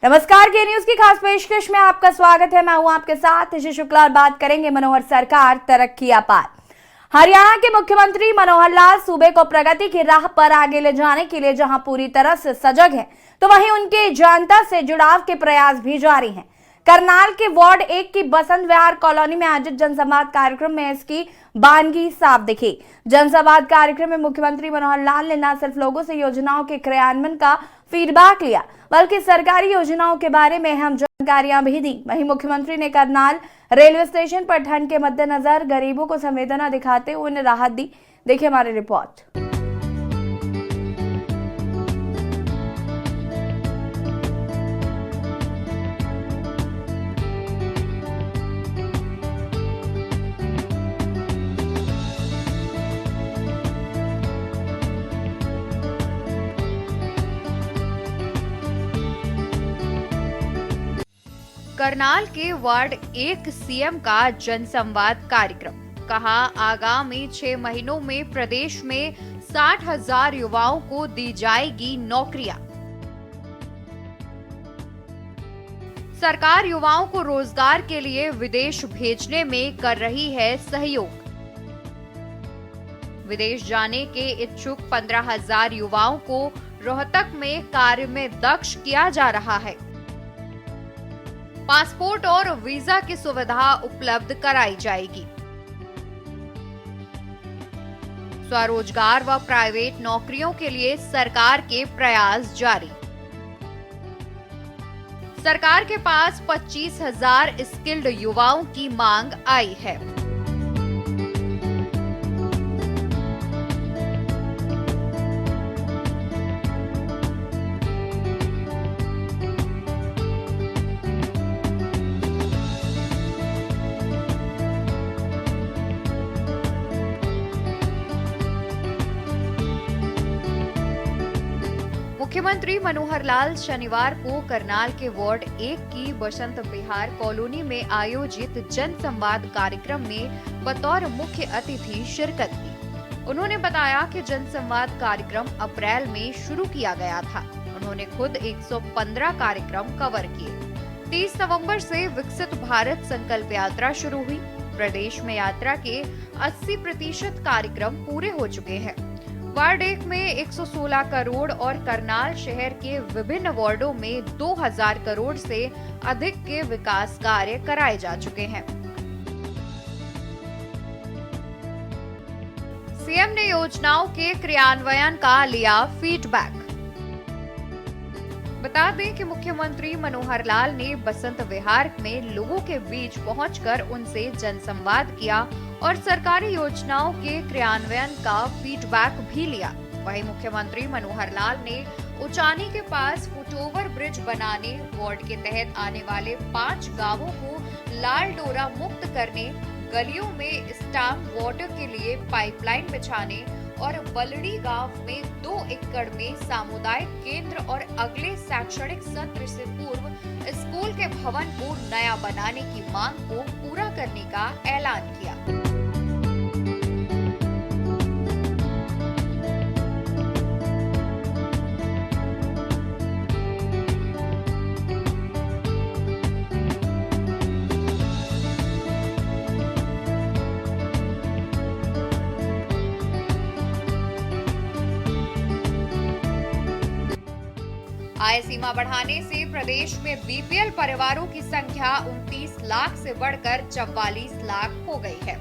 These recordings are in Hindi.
नमस्कार, के न्यूज की खास पेशकश में आपका स्वागत है। मैं हूं आपके साथ ऋषि शुक्ला और बात करेंगे मनोहर सरकार तरक्की अपार। हरियाणा के मुख्यमंत्री मनोहर लाल सूबे को प्रगति की राह पर आगे ले जाने के लिए जहां पूरी तरह से सजग हैं, तो वहीं उनके जनता से जुड़ाव के प्रयास भी जारी हैं। करनाल के वार्ड 1 की बसंत विहार कॉलोनी में आयोजित जनसंवाद कार्यक्रम में इसकी बानगी साफ दिखी। जनसंवाद कार्यक्रम में मुख्यमंत्री मनोहर लाल ने न सिर्फ लोगों से योजनाओं के क्रियान्वयन का फीडबैक लिया, बल्कि सरकारी योजनाओं के बारे में अहम जानकारियां भी दी। वहीं मुख्यमंत्री ने करनाल रेलवे स्टेशन पर ठंड के मद्देनजर गरीबों को संवेदना दिखाते हुए उन्हें राहत दी। देखिए हमारी रिपोर्ट। करनाल के वार्ड 1 सीएम का जनसंवाद कार्यक्रम। कहा, आगामी 6 महीनों में प्रदेश में 60,000 युवाओं को दी जाएगी नौकरियां। सरकार युवाओं को रोजगार के लिए विदेश भेजने में कर रही है सहयोग। विदेश जाने के इच्छुक 15,000 युवाओं को रोहतक में कार्य में दक्ष किया जा रहा है। पासपोर्ट और वीजा की सुविधा उपलब्ध कराई जाएगी। स्वरोजगार व प्राइवेट नौकरियों के लिए सरकार के प्रयास जारी। सरकार के पास 25,000 स्किल्ड युवाओं की मांग आई है। मुख्यमंत्री मनोहर लाल शनिवार को करनाल के वार्ड 1 की बसंत विहार कॉलोनी में आयोजित जनसंवाद कार्यक्रम में बतौर मुख्य अतिथि शिरकत की। उन्होंने बताया कि जनसंवाद कार्यक्रम अप्रैल में शुरू किया गया था। उन्होंने खुद 115 कार्यक्रम कवर किए। 30 नवंबर से विकसित भारत संकल्प यात्रा शुरू हुई। प्रदेश में यात्रा के 80% कार्यक्रम पूरे हो चुके हैं। वार्ड 1 में 116 करोड़ और करनाल शहर के विभिन्न वार्डों में 2000 करोड़ से अधिक के विकास कार्य कराए जा चुके हैं। सीएम ने योजनाओं के क्रियान्वयन का लिया फीडबैक। बता दें कि मुख्यमंत्री मनोहर लाल ने बसंत विहार में लोगों के बीच पहुंचकर उनसे जनसंवाद किया और सरकारी योजनाओं के क्रियान्वयन का फीडबैक भी लिया। वहीं मुख्यमंत्री मनोहर लाल ने उचानी के पास फुटओवर ब्रिज बनाने, वार्ड के तहत आने वाले 5 गांवों को लाल डोरा मुक्त करने, गलियों में स्टॉर्म वाटर के लिए पाइपलाइन बिछाने और बलड़ी गांव में 2 एकड़ में सामुदायिक केंद्र और अगले शैक्षणिक सत्र से पूर्व स्कूल के भवन को नया बनाने की मांग को पूरा करने का ऐलान किया। आय सीमा बढ़ाने से प्रदेश में बीपीएल परिवारों की संख्या 29 लाख से बढ़कर 44 लाख हो गई है।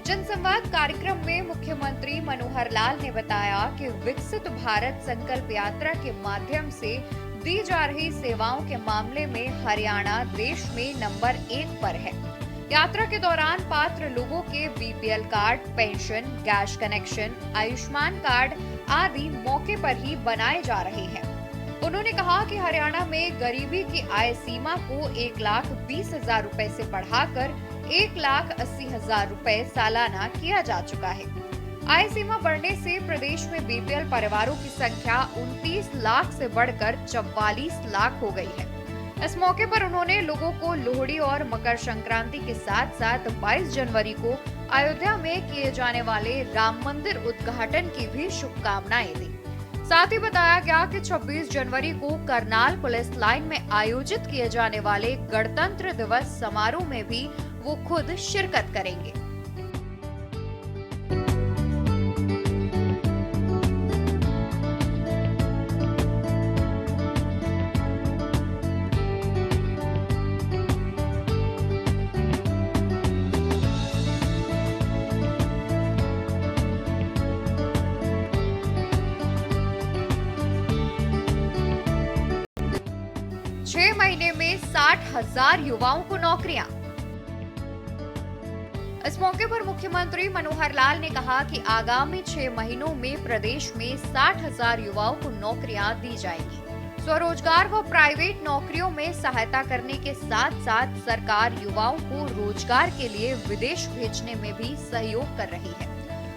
जनसंवाद कार्यक्रम में मुख्यमंत्री मनोहर लाल ने बताया कि विकसित भारत संकल्प यात्रा के माध्यम से दी जा रही सेवाओं के मामले में हरियाणा देश में नंबर 1 पर है। यात्रा के दौरान पात्र लोगों के BPL card, pension, gas connection, Ayushman card आदि मौके पर ही बनाए जा रहे हैं। उन्होंने कहा कि हरियाणा में गरीबी की आय सीमा को 1,20,000 रुपए से बढ़ाकर 1,80,000 रुपए सालाना किया जा चुका है। आय सीमा बढ़ने से प्रदेश में बीपीएल परिवारों की संख्या 29 लाख से बढ़कर 44 लाख हो गई है। इस मौके पर उन्होंने लोगों को लोहड़ी और मकर संक्रांति के साथ साथ 22 जनवरी को अयोध्या में किए जाने वाले राम मंदिर उद्घाटन की भी शुभकामनाएं दी। साथ ही बताया गया कि 26 जनवरी को करनाल पुलिस लाइन में आयोजित किए जाने वाले गणतंत्र दिवस समारोह में भी वो खुद शिरकत करेंगे। छह महीने में 60,000 युवाओं को नौकरियां। इस मौके पर मुख्यमंत्री मनोहर लाल ने कहा कि आगामी 6 महीनों में प्रदेश में 60,000 युवाओं को नौकरियां दी जाएंगी। स्वरोजगार व प्राइवेट नौकरियों में सहायता करने के साथ साथ सरकार युवाओं को रोजगार के लिए विदेश भेजने में भी सहयोग कर रही है।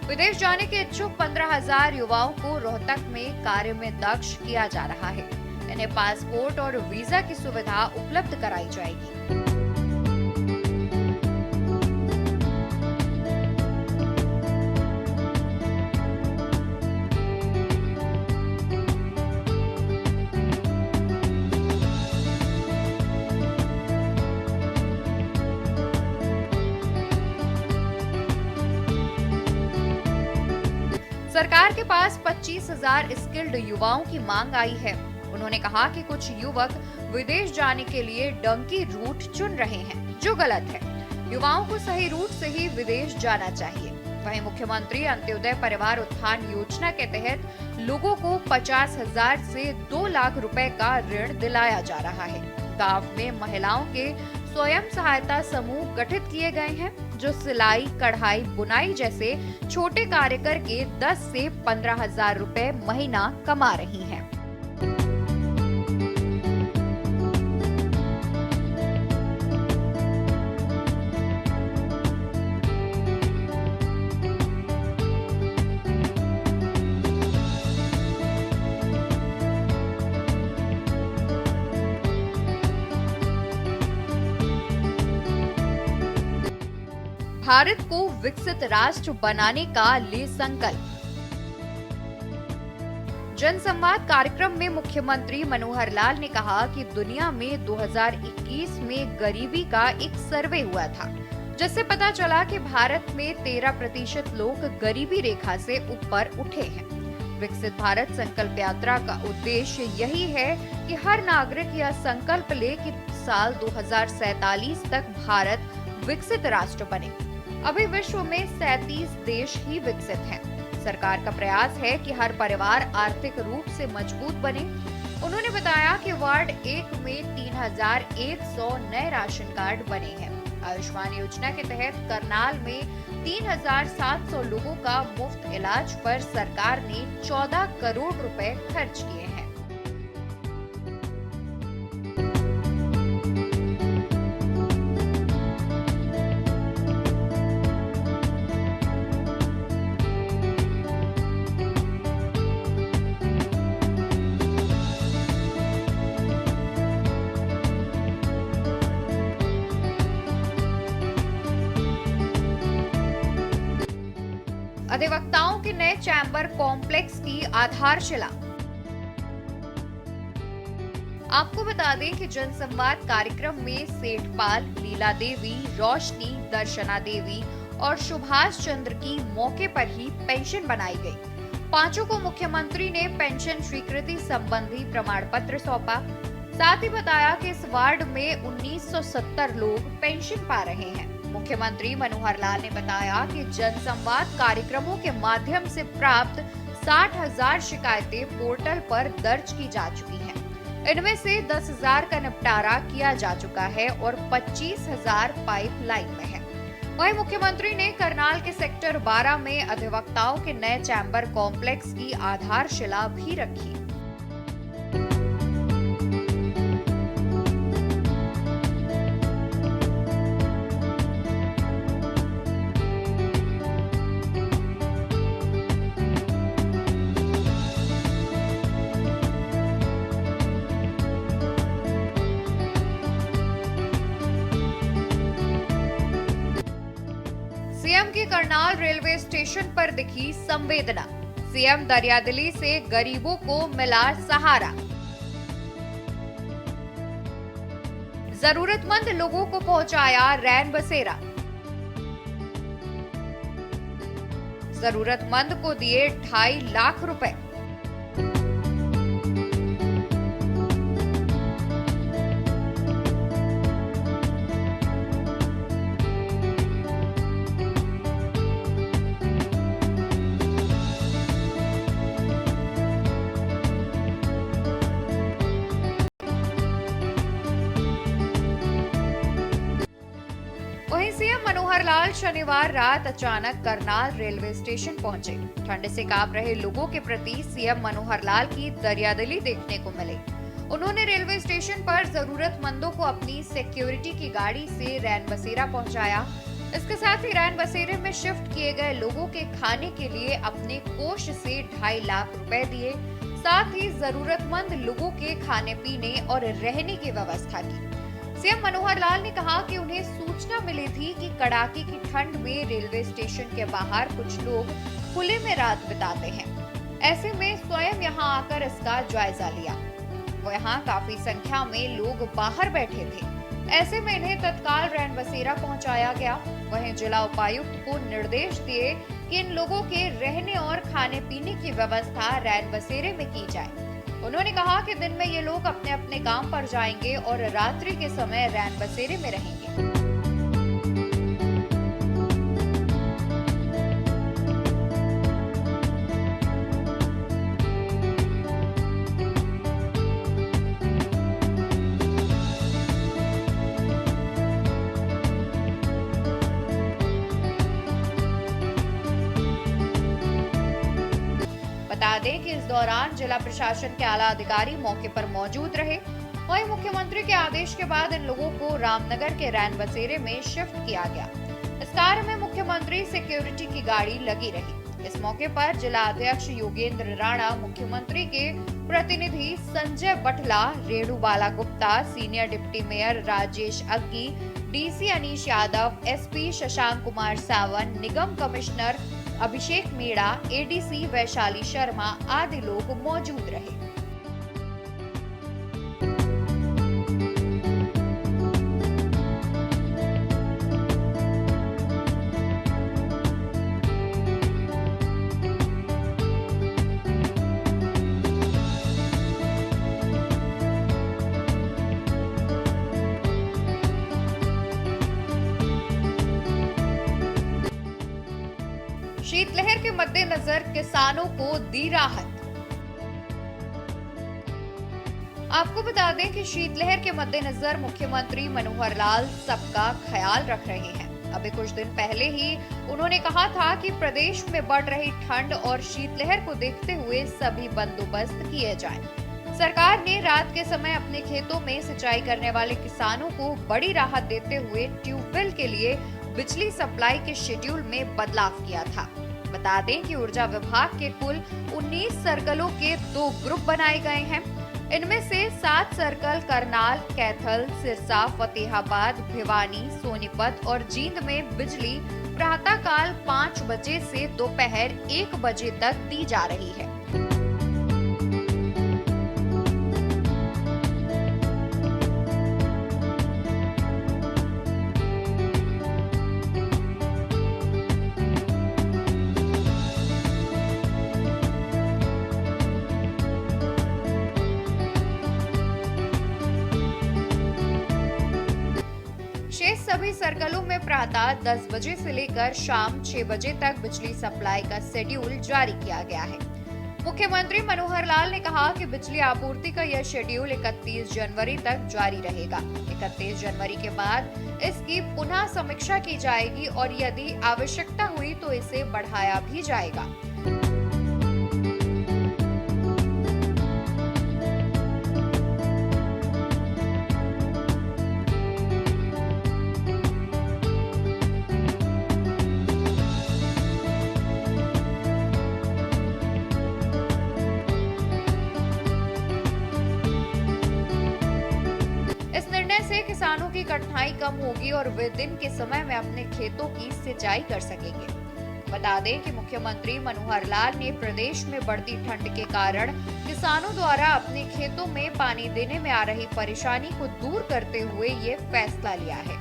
विदेश जाने के इच्छुक 15,000 युवाओं को रोहतक में कार्य में दक्ष किया जा रहा है। इन्हें पासपोर्ट और वीजा की सुविधा उपलब्ध कराई जाएगी। सरकार के पास 25,000 स्किल्ड युवाओं की मांग आई है। उन्होंने कहा कि कुछ युवक विदेश जाने के लिए डंकी रूट चुन रहे हैं, जो गलत है। युवाओं को सही रूट से ही विदेश जाना चाहिए। वहीं मुख्यमंत्री अंत्योदय परिवार उत्थान योजना के तहत लोगों को 50,000 से 2 लाख रुपए का ऋण दिलाया जा रहा है। गांव में महिलाओं के स्वयं सहायता समूह गठित किए गए हैं, जो सिलाई, कढ़ाई, बुनाई जैसे छोटे कार्य करके 10 से 15,000 रुपए महीना कमा रही हैं। भारत को विकसित राष्ट्र बनाने का ले संकल्प। जनसंवाद कार्यक्रम में मुख्यमंत्री मनोहर लाल ने कहा कि दुनिया में 2021 में गरीबी का एक सर्वे हुआ था, जिससे पता चला कि भारत में 13% लोग गरीबी रेखा से ऊपर उठे हैं। विकसित भारत संकल्प यात्रा का उद्देश्य यही है कि हर नागरिक यह संकल्प ले कि साल 2047 तक भारत विकसित राष्ट्र बने। अभी विश्व में 37 देश ही विकसित हैं। सरकार का प्रयास है कि हर परिवार आर्थिक रूप से मजबूत बने। उन्होंने बताया कि वार्ड 1 में 3,100 नए राशन कार्ड बने हैं। आयुष्मान योजना के तहत करनाल में 3,700 लोगों का मुफ्त इलाज पर सरकार ने 14 करोड़ रुपए खर्च किए हैं। अधिवक्ताओं के नए चैम्बर कॉम्प्लेक्स की आधारशिला। आपको बता दें कि जनसंवाद कार्यक्रम में सेठपाल, लीला देवी, रोशनी, दर्शना देवी और सुभाष चंद्र की मौके पर ही पेंशन बनाई गई। पांचों को मुख्यमंत्री ने पेंशन स्वीकृति संबंधी प्रमाण पत्र सौंपा। साथ ही बताया कि इस वार्ड में 1970 लोग पेंशन पा रहे हैं। मुख्यमंत्री मनोहर लाल ने बताया कि जनसंवाद कार्यक्रमों के माध्यम से प्राप्त 60,000 शिकायतें पोर्टल पर दर्ज की जा चुकी हैं। इनमें से 10,000 का निपटारा किया जा चुका है और 25,000 पाइपलाइन में है। वहीं मुख्यमंत्री ने करनाल के सेक्टर 12 में अधिवक्ताओं के नए चैम्बर कॉम्प्लेक्स की आधारशिला भी रखी। सीएम की करनाल रेलवे स्टेशन पर दिखी संवेदना। सीएम दरियादिली से गरीबों को मिला सहारा। जरूरतमंद लोगों को पहुंचाया रैन बसेरा। जरूरतमंद को दिए 2.5 लाख रुपए। वहीं सीएम मनोहर लाल शनिवार रात अचानक करनाल रेलवे स्टेशन पहुंचे। ठंड से कांप रहे लोगों के प्रति सीएम मनोहर लाल की दरियादिली देखने को मिली। उन्होंने रेलवे स्टेशन पर जरूरतमंदों को अपनी सिक्योरिटी की गाड़ी से रैन बसेरा पहुंचाया। इसके साथ ही रैन बसेरे में शिफ्ट किए गए लोगों के खाने के लिए अपने कोष से 2.5 लाख रुपए दिए। साथ ही जरूरतमंद लोगों के खाने पीने और रहने की व्यवस्था की। सीएम मनोहर लाल ने कहा कि उन्हें सूचना मिली थी कि कड़ाके की ठंड में रेलवे स्टेशन के बाहर कुछ लोग खुले में रात बिताते हैं। ऐसे में स्वयं यहां आकर इसका जायजा लिया। वहां काफी संख्या में लोग बाहर बैठे थे। ऐसे में इन्हें तत्काल रैन बसेरा पहुंचाया गया। वहीं जिला उपायुक्त को निर्देश दिए कि इन लोगों के रहने और खाने पीने की व्यवस्था रैन बसेरे में की जाए। उन्होंने कहा कि दिन में ये लोग अपने अपने काम पर जाएंगे और रात्रि के समय रैन बसेरे में रहेंगे। बता दें कि इस दौरान जिला प्रशासन के आला अधिकारी मौके पर मौजूद रहे। वहीं मुख्यमंत्री के आदेश के बाद इन लोगों को रामनगर के रैन बसेरे में शिफ्ट किया गया। इस कार्य में मुख्यमंत्री सिक्योरिटी की गाड़ी लगी रही। इस मौके पर जिला अध्यक्ष योगेंद्र राणा, मुख्यमंत्री के प्रतिनिधि Sanjay Batla, Renubala Gupta, senior deputy mayor Rajesh Aggi, DC Anish Yadav, SP Shashank Kumar Sawan, निगम कमिश्नर अभिषेक मीणा, एडीसी वैशाली शर्मा आदि लोग मौजूद रहे। शीतलहर के मद्देनजर किसानों को दी राहत। आपको बता दें कि शीतलहर के मद्देनजर मुख्यमंत्री मनोहर लाल सबका ख्याल रख रहे हैं। अभी कुछ दिन पहले ही उन्होंने कहा था कि प्रदेश में बढ़ रही ठंड और शीतलहर को देखते हुए सभी बंदोबस्त किए जाएं। सरकार ने रात के समय अपने खेतों में सिंचाई करने वाले किसानों को बड़ी राहत देते हुए ट्यूबवेल के लिए बिजली सप्लाई के शेड्यूल में बदलाव किया था। बता दें कि ऊर्जा विभाग के कुल 19 सर्कलों के 2 ग्रुप बनाए गए हैं। इनमें से 7 सर्कल करनाल, कैथल, सिरसा, फतेहाबाद, भिवानी, सोनीपत और जींद में बिजली प्रातःकाल 5 बजे से दोपहर 1 बजे तक दी जा रही है। शेष सभी सर्कलों में प्रातः 10 बजे से लेकर शाम 6 बजे तक बिजली सप्लाई का शेड्यूल जारी किया गया है। मुख्यमंत्री मनोहर लाल ने कहा कि बिजली आपूर्ति का यह शेड्यूल 31 जनवरी तक जारी रहेगा। 31 जनवरी के बाद इसकी पुनः समीक्षा की जाएगी और यदि आवश्यकता हुई तो इसे बढ़ाया भी जाएगा। से किसानों की कठिनाई कम होगी और वे दिन के समय में अपने खेतों की सिंचाई कर सकेंगे। बता दें कि मुख्यमंत्री मनोहर लाल ने प्रदेश में बढ़ती ठंड के कारण किसानों द्वारा अपने खेतों में पानी देने में आ रही परेशानी को दूर करते हुए ये फैसला लिया है।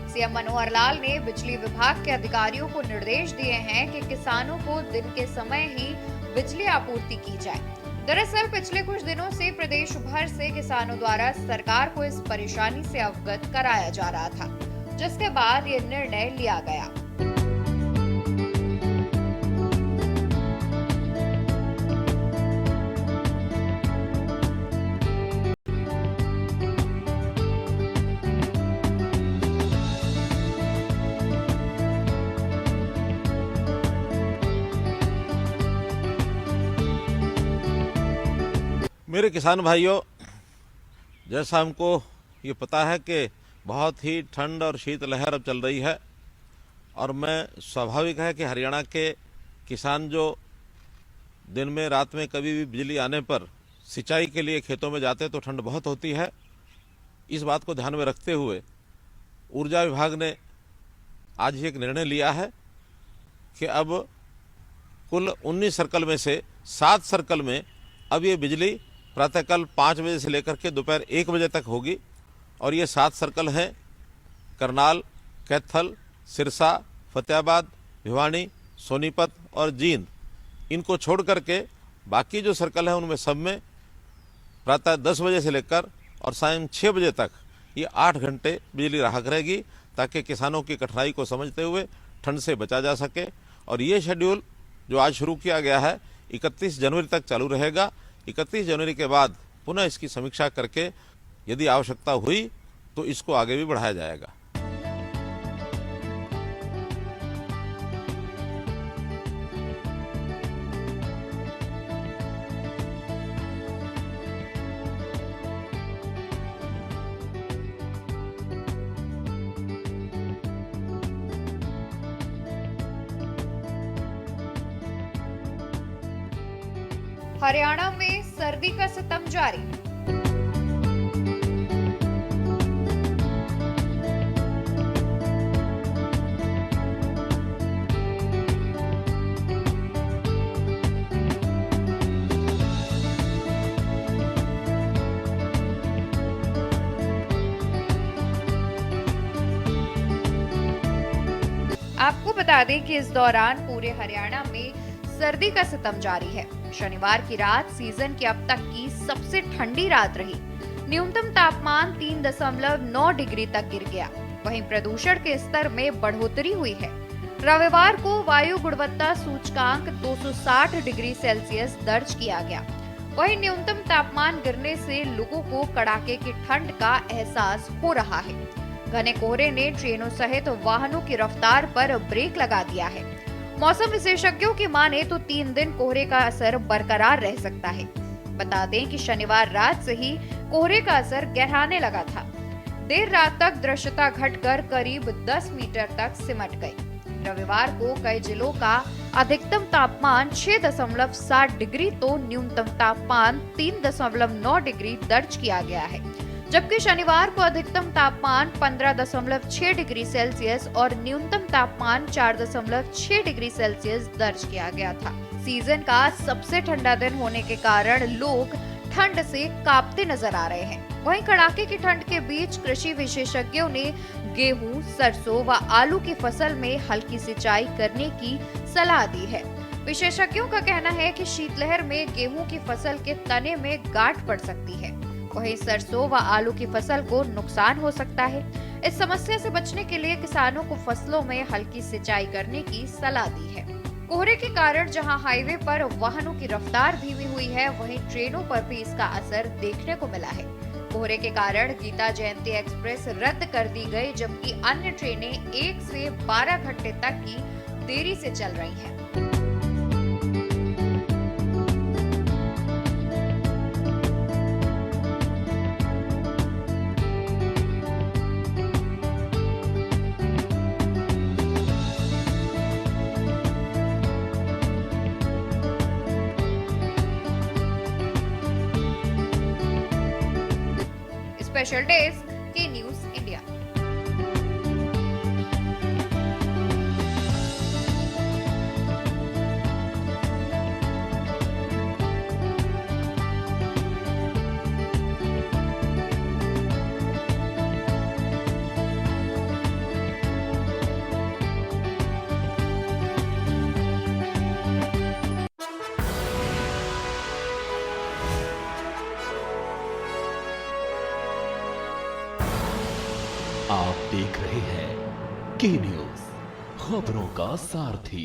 सीएम मनोहर लाल ने बिजली विभाग के अधिकारियों को निर्देश दिए हैं कि किसानों को दिन के समय ही बिजली आपूर्ति की जाए। दरअसल पिछले कुछ दिनों से प्रदेश भर से किसानों द्वारा सरकार को इस परेशानी से अवगत कराया जा रहा था, जिसके बाद ये निर्णय लिया गया। मेरे किसान भाइयों, जैसा हमको ये पता है कि बहुत ही ठंड और शीत लहर अब चल रही है और मैं स्वाभाविक है कि हरियाणा के किसान जो दिन में रात में कभी भी बिजली आने पर सिंचाई के लिए खेतों में जाते तो ठंड बहुत होती है। इस बात को ध्यान में रखते हुए ऊर्जा विभाग ने आज ही एक निर्णय लिया है कि अब कुल 19 सर्कल में से 7 सर्कल में अब ये बिजली प्रातःकाल 5 बजे से लेकर के दोपहर 1 बजे तक होगी। और ये 7 सर्कल हैं करनाल, कैथल, सिरसा, फतेहाबाद, भिवानी, सोनीपत और जींद। इनको छोड़ करके बाकी जो सर्कल हैं उनमें सब में प्रातः 10 बजे से लेकर और सायं 6 बजे तक ये 8 घंटे बिजली राहत रहेगी, ताकि किसानों की कठिनाई को समझते हुए ठंड से बचा जा सके। और ये शेड्यूल जो आज शुरू किया गया है 31 जनवरी तक चालू रहेगा। 31 जनवरी के बाद पुनः इसकी समीक्षा करके यदि आवश्यकता हुई तो इसको आगे भी बढ़ाया जाएगा। हरियाणा में सर्दी का सितम जारी। आपको बता दें कि इस दौरान पूरे हरियाणा में सर्दी का सितम जारी है। शनिवार की रात सीजन की अब तक की सबसे ठंडी रात रही। न्यूनतम तापमान 3.9 डिग्री तक गिर गया। वहीं प्रदूषण के स्तर में बढ़ोतरी हुई है। रविवार को वायु गुणवत्ता सूचकांक 260 डिग्री सेल्सियस दर्ज किया गया। वहीं न्यूनतम तापमान गिरने से लोगों को कड़ाके की ठंड का एहसास हो रहा है। घने कोहरे ने ट्रेनों सहित वाहनों की रफ्तार पर ब्रेक लगा दिया है। मौसम विशेषज्ञों की माने तो 3 दिन कोहरे का असर बरकरार रह सकता है। बता दें कि शनिवार रात से ही कोहरे का असर गहराने लगा था। देर रात तक दृश्यता घटकर करीब 10 मीटर तक सिमट गई। रविवार को कई जिलों का अधिकतम तापमान 6.7 डिग्री तो न्यूनतम तापमान 3.9 डिग्री दर्ज किया गया है, जबकि शनिवार को अधिकतम तापमान 15.6 डिग्री सेल्सियस और न्यूनतम तापमान 4.6 डिग्री सेल्सियस दर्ज किया गया था। सीजन का सबसे ठंडा दिन होने के कारण लोग ठंड से कांपते नजर आ रहे हैं। वहीं कड़ाके की ठंड के बीच कृषि विशेषज्ञों ने गेहूं, सरसों व आलू की फसल में हल्की सिंचाई करने की सलाह दी है। विशेषज्ञों का कहना है कि शीतलहर में गेहूं की फसल के तने में गांठ पड़ सकती है। वहीं सरसों व आलू की फसल को नुकसान हो सकता है। इस समस्या से बचने के लिए किसानों को फसलों में हल्की सिंचाई करने की सलाह दी है। कोहरे के कारण जहां हाईवे पर वाहनों की रफ्तार धीमी हुई है, वहीं ट्रेनों पर भी इसका असर देखने को मिला है। कोहरे के कारण गीता जयंती एक्सप्रेस रद्द कर दी गई, जबकि अन्य ट्रेनें 1 से 12 घंटे तक की देरी से चल रही हैं। स्पेशल डेस्क के न्यूज़ इंडिया। आप देख रहे हैं के न्यूज, खबरों का सारथी।